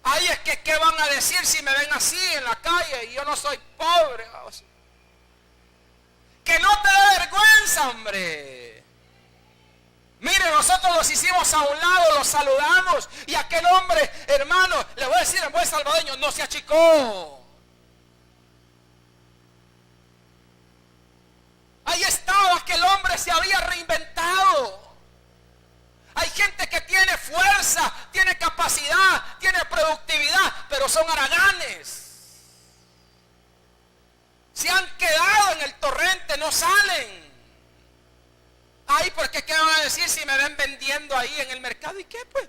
Ay, es que ¿qué van a decir si me ven así en la calle y yo no soy pobre? Que no te dé vergüenza, hombre. Mire, nosotros los hicimos a un lado, los saludamos, y aquel hombre, hermano, le voy a decir en buen salvadoreño, no se achicó. Ahí estaba, aquel hombre se había reinventado. Hay gente que tiene fuerza, tiene capacidad, tiene productividad, pero son haraganes. Se han quedado en el torrente, no salen. Ay, porque ¿qué van a decir si me ven vendiendo ahí en el mercado? ¿Y qué pues?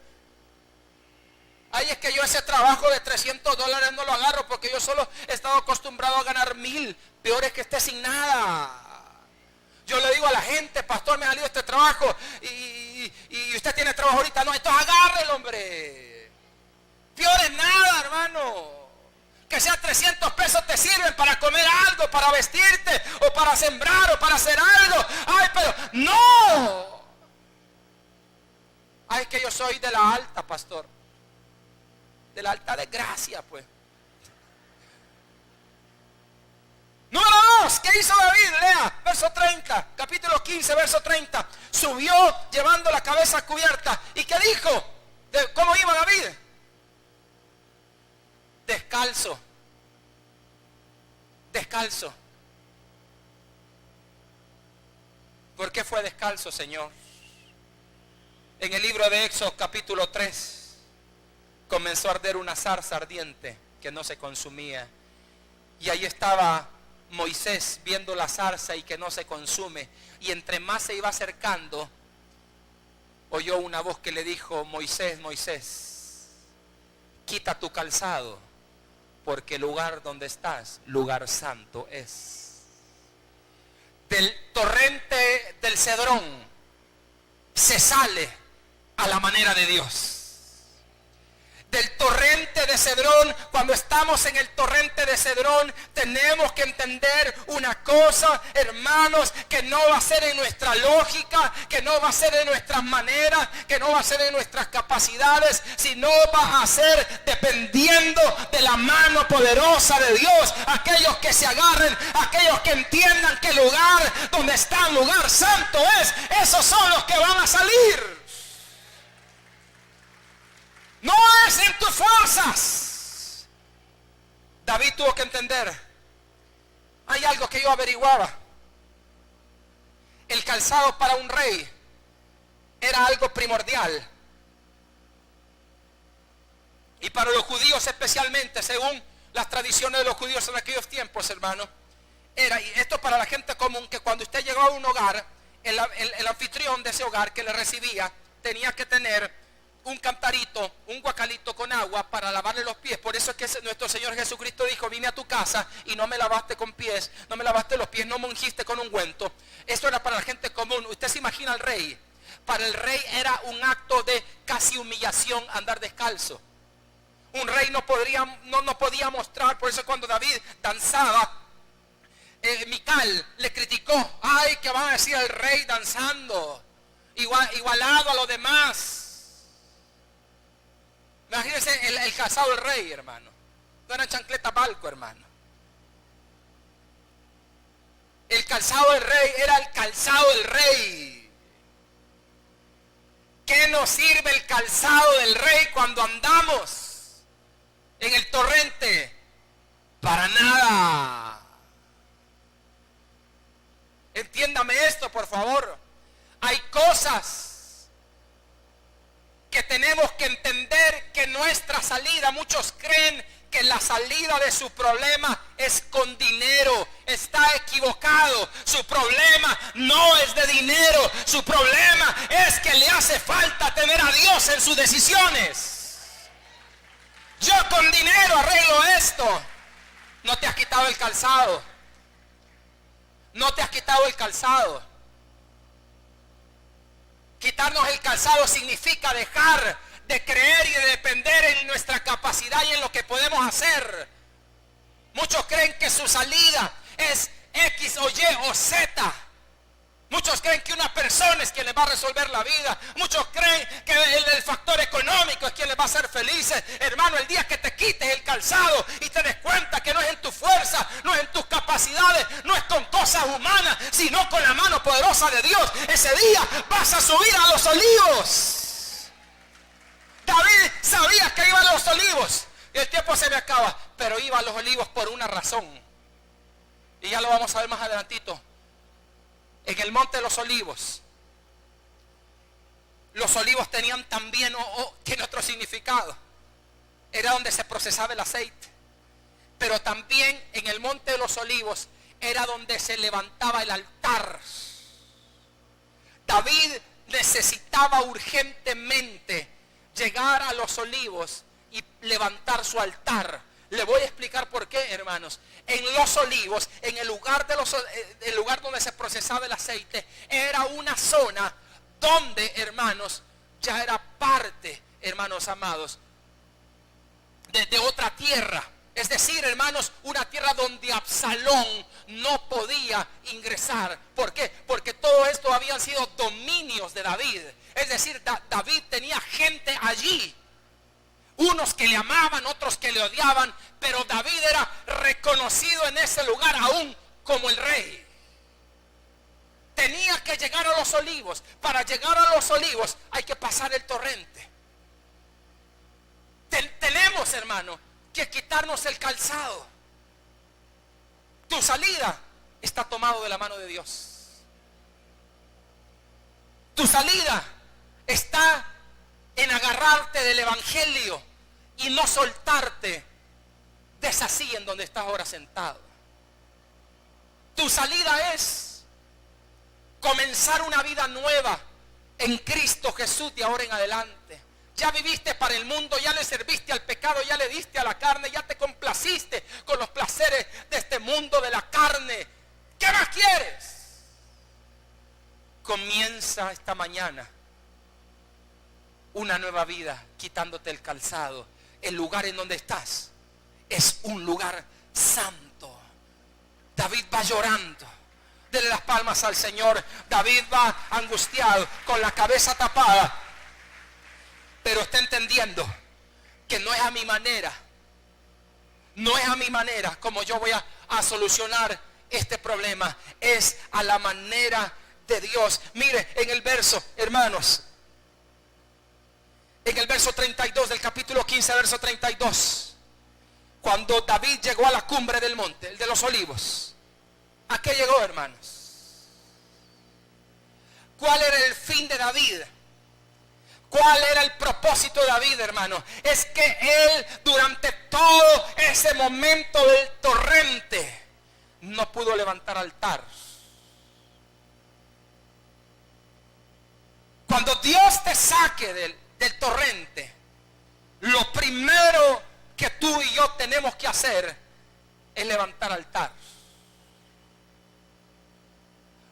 Ay, es que yo ese trabajo de $300 no lo agarro porque yo solo he estado acostumbrado a ganar 1,000. Peor es que esté sin nada. Yo le digo a la gente, pastor, me ha salido este trabajo y usted tiene trabajo ahorita. No, entonces agárrelo, hombre. Peor es nada, hermano. Que sea 300 pesos te sirven para comer algo, para vestirte, o para sembrar, o para hacer algo. Ay, pero no. Ay, es que yo soy de la alta, pastor. De la alta desgracia, pues. Número 2, ¿qué hizo David? Lea, verso 30, capítulo 15, verso 30. Subió llevando la cabeza cubierta. ¿Y qué dijo? ¿Cómo iba David? Descalzo. Descalzo. ¿Por qué fue descalzo, Señor? En el libro de Éxodo, capítulo 3, comenzó a arder una zarza ardiente que no se consumía. Y ahí estaba Moisés viendo la zarza y que no se consume. Y entre más se iba acercando, oyó una voz que le dijo: Moisés, Moisés, quita tu calzado, porque el lugar donde estás, lugar santo es. Del torrente del Cedrón se sale a la manera de Dios. Del torrente de Cedrón, cuando estamos en el torrente de Cedrón, tenemos que entender una cosa, hermanos, que no va a ser en nuestra lógica, que no va a ser en nuestras maneras, que no va a ser en nuestras capacidades, sino va a ser dependiendo de la mano poderosa de Dios. Aquellos que se agarren, aquellos que entiendan que el lugar donde está el lugar santo es, esos son los que van a salir. No es en tus fuerzas. David tuvo que entender. Hay algo que yo averiguaba. El calzado para un rey era algo primordial. Y para los judíos especialmente, según las tradiciones de los judíos en aquellos tiempos, hermano, era, y esto para la gente común, que cuando usted llegaba a un hogar, el anfitrión de ese hogar que le recibía tenía que tener un cantarito, un guacalito con agua para lavarle los pies. Por eso es que nuestro Señor Jesucristo dijo: vine a tu casa y no me lavaste con pies, no me lavaste los pies, no me ungiste con ungüento. Eso era para la gente común. Usted se imagina al rey. Para el rey era un acto de casi humillación andar descalzo. Un rey no podía mostrar. Por eso cuando David danzaba, Mical le criticó: ay, ¿qué van a decir el rey danzando? Igualado a los demás. Imagínense el calzado del rey, hermano. No eran chancletas balco, hermano. El calzado del rey era el calzado del rey. ¿Qué nos sirve el calzado del rey cuando andamos en el torrente? Para nada. Entiéndame esto, por favor. Hay cosas que tenemos que entender, que nuestra salida, muchos creen que la salida de su problema es con dinero. Está equivocado. Su problema no es de dinero. Su problema es que le hace falta tener a Dios en sus decisiones. Yo con dinero arreglo esto. No te has quitado el calzado. No te has quitado el calzado. Quitarnos el calzado significa dejar de creer y de depender en nuestra capacidad y en lo que podemos hacer. Muchos creen que su salida es X o Y o Z. Muchos creen que una persona es quien les va a resolver la vida. Muchos creen que el factor económico es quien les va a hacer felices. Hermano, el día que te quites el calzado y te des cuenta que no es en tu fuerza, no es en tus capacidades, no es con cosas humanas, sino con la mano poderosa de Dios, ese día vas a subir a los olivos. David sabía que iba a los olivos. Y el tiempo se me acaba, pero iba a los olivos por una razón. Y ya lo vamos a ver más adelantito. En el monte de los olivos tenían también, tiene otro significado. Era donde se procesaba el aceite. Pero también en el monte de los olivos era donde se levantaba el altar. David necesitaba urgentemente llegar a los Olivos y levantar su altar. Le voy a explicar por qué, hermanos. En los Olivos, en el lugar donde se procesaba el aceite, era una zona donde, hermanos, ya era parte, hermanos amados, de otra tierra. Es decir, hermanos, una tierra donde Absalón no podía ingresar. ¿Por qué? Porque todo esto habían sido dominios de David. Es decir, David tenía gente allí. Unos que le amaban, otros que le odiaban. Pero David era reconocido en ese lugar aún como el rey. Tenía que llegar a los Olivos. Para llegar a los Olivos hay que pasar el torrente. Tenemos, hermano, que quitarnos el calzado. Tu salida está tomado de la mano de Dios. Tu salida está en agarrarte del evangelio y no soltarte de esa silla en donde estás ahora sentado. Tu salida es comenzar una vida nueva en Cristo Jesús de ahora en adelante. Ya viviste para el mundo, ya le serviste al pecado, ya le diste a la carne, ya te complaciste con los placeres de este mundo de la carne. ¿Qué más quieres? Comienza esta mañana una nueva vida quitándote el calzado. El lugar en donde estás es un lugar santo. David va llorando. Dele las palmas al Señor. David va angustiado, con la cabeza tapada. Pero está entendiendo que no es a mi manera. No es a mi manera como yo voy a solucionar este problema. Es a la manera de Dios. Mire, en el verso, hermanos, en el verso 32 del capítulo 15, verso 32. Cuando David llegó a la cumbre del monte, el de los Olivos. ¿A qué llegó, hermanos? ¿Cuál era el fin de David? ¿Cuál era el propósito de David, hermano? Es que él durante todo ese momento del torrente no pudo levantar altar. Cuando Dios te saque del torrente, lo primero que tú y yo tenemos que hacer es levantar altar.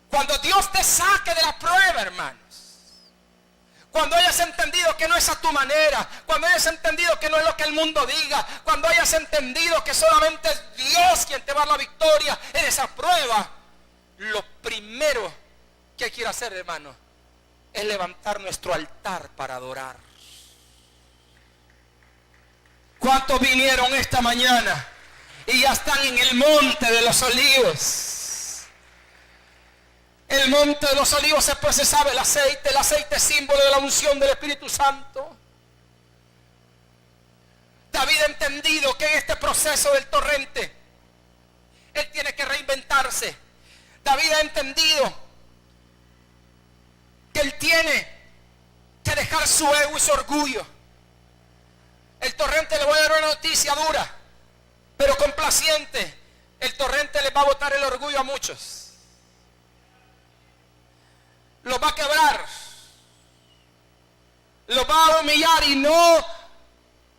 Cuando Dios te saque de la prueba, hermanos, cuando hayas entendido que no es a tu manera, cuando hayas entendido que no es lo que el mundo diga, cuando hayas entendido que solamente es Dios quien te va a dar la victoria en esa prueba, lo primero que hay que hacer, hermano, es levantar nuestro altar para adorar. ¿Cuántos vinieron esta mañana y ya están en el monte de los Olivos? El monte de los Olivos es procesaba el aceite es símbolo de la unción del Espíritu Santo. David ha entendido que en este proceso del torrente, él tiene que reinventarse. David ha entendido que él tiene que dejar su ego y su orgullo. El torrente, le voy a dar una noticia dura, pero complaciente. El torrente le va a botar el orgullo a muchos. Los va a quebrar, los va a humillar, y no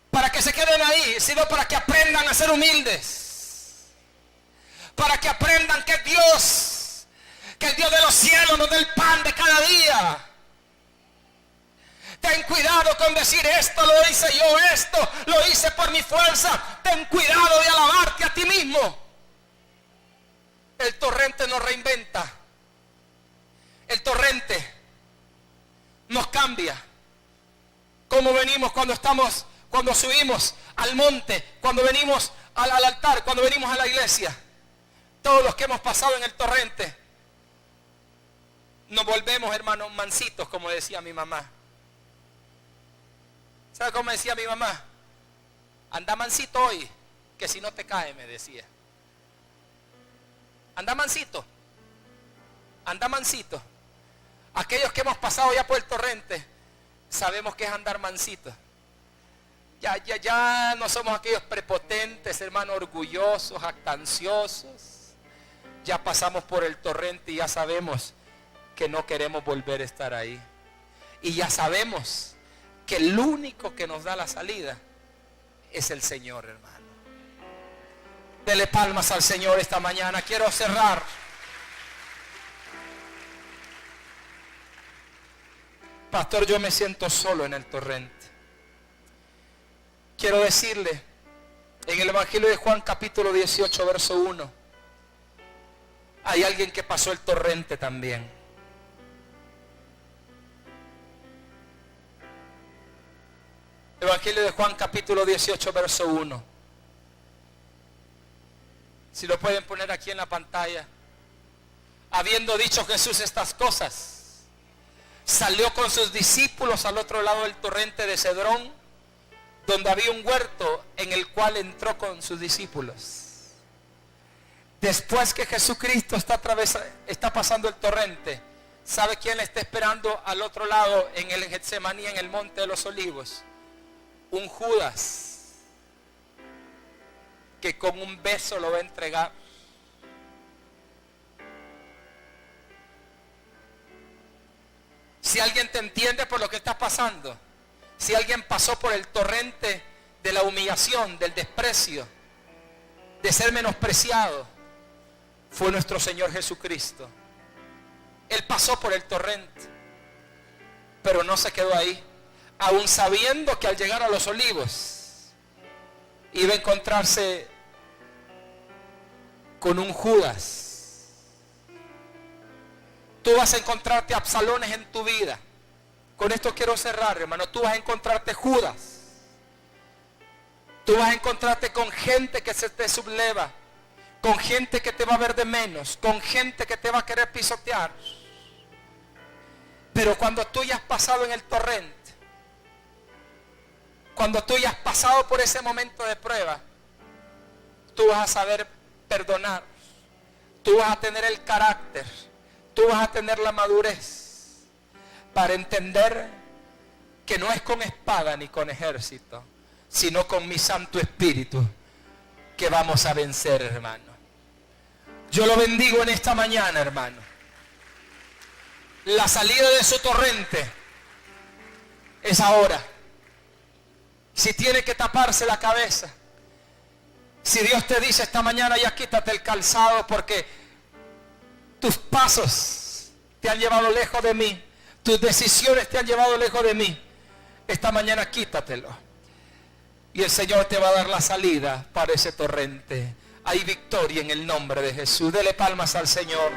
para que se queden ahí, sino para que aprendan a ser humildes, para que aprendan que Dios, que el Dios de los cielos nos dé el pan de cada día. Ten cuidado con decir esto lo hice yo, esto lo hice por mi fuerza. Ten cuidado de alabarte a ti mismo. El torrente nos reinventa. El torrente nos cambia. Como venimos cuando subimos al monte, cuando venimos al altar, cuando venimos a la iglesia. Todos los que hemos pasado en el torrente nos volvemos, hermanos, mansitos, como decía mi mamá. ¿Sabe cómo decía mi mamá? Anda mansito hoy, que si no te cae, me decía. Anda mansito. Anda mansito. Aquellos que hemos pasado ya por el torrente, sabemos que es andar mansito. Ya no somos aquellos prepotentes, hermanos, orgullosos, jactanciosos. ya pasamos por el torrente y ya sabemos que no queremos volver a estar ahí. Y ya sabemos que el único que nos da la salida es el Señor, hermano. Dele palmas al Señor esta mañana. Quiero cerrar. Pastor, yo me siento solo en el torrente. Quiero decirle, en el Evangelio de Juan capítulo 18, verso 1, hay alguien que pasó el torrente también. Evangelio de Juan capítulo 18, verso 1. Si lo pueden poner aquí en la pantalla. Habiendo dicho Jesús estas cosas, salió con sus discípulos al otro lado del torrente de Cedrón, donde había un huerto en el cual entró con sus discípulos. Después que Jesucristo está pasando el torrente, ¿sabe quién le está esperando al otro lado en el Getsemaní, en el monte de los olivos? Un Judas que con un beso lo va a entregar. Si alguien te entiende por lo que está pasando, si alguien pasó por el torrente de la humillación, del desprecio, de ser menospreciado, fue nuestro Señor Jesucristo. Él pasó por el torrente, pero no se quedó ahí, aún sabiendo que al llegar a los olivos iba a encontrarse con un Judas. Tú vas a encontrarte Absalones en tu vida. Con esto quiero cerrar, hermano. Tú vas a encontrarte Judas. Tú vas a encontrarte con gente que se te subleva, con gente que te va a ver de menos, con gente que te va a querer pisotear. Pero cuando tú ya has pasado en el torrente, cuando tú ya has pasado por ese momento de prueba, tú vas a saber perdonar, tú vas a tener el carácter, tú vas a tener la madurez para entender que no es con espada ni con ejército, sino con mi Santo Espíritu que vamos a vencer, hermano. Yo lo bendigo en esta mañana, hermano. La salida de su torrente es ahora. Si tiene que taparse la cabeza, si Dios te dice esta mañana, ya quítate el calzado porque tus pasos te han llevado lejos de mí, tus decisiones te han llevado lejos de mí, esta mañana quítatelo y el Señor te va a dar la salida para ese torrente. Hay victoria en el nombre de Jesús. Dele palmas al Señor.